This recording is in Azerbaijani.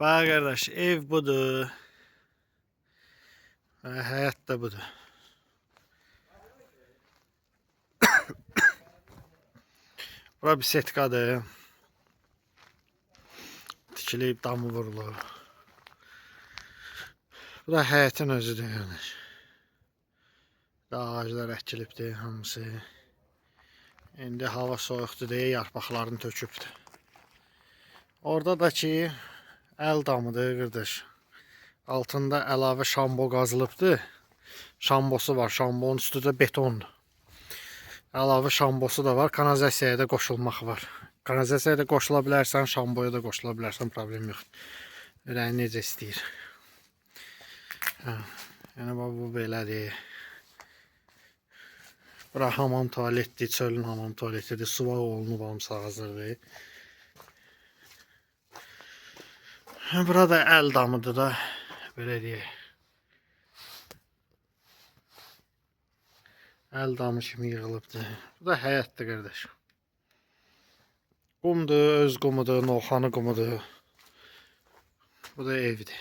Bax qardaş, ev budur. Həyat da budur. Bura bir setkadır. Tikilib damı vurulur. Bu da həyətin özüdür yəni. Ağaclar əkilibdir hamısı. İndi hava soyuqdur deyə yarpaqlarını tökübdür. Orada da ki, əl damıdır qardaş. Altında əlavə şambo qazılıbdır. Şambosu var. Şambonun üstü də betondur. Əlavə şambosu da var. Kanalizasiyaya da qoşulmaq var. Kanalizasiyaya da qoşula bilərsən, şamboya da qoşula bilərsən, problem yox. Ürəyin necə istəyir. Yəni bu belədir. Bura hamam tualetdir, çölün hamam tualetidir. Suvaq olunub hamısı hazırdır. Burada əl damıdır da, belə deyək. Əl damı kimi yığılıbdır. Bu da həyətdir qardaş. Qumdur, öz qumudur, Novxanı qumudur. Bu da evdir.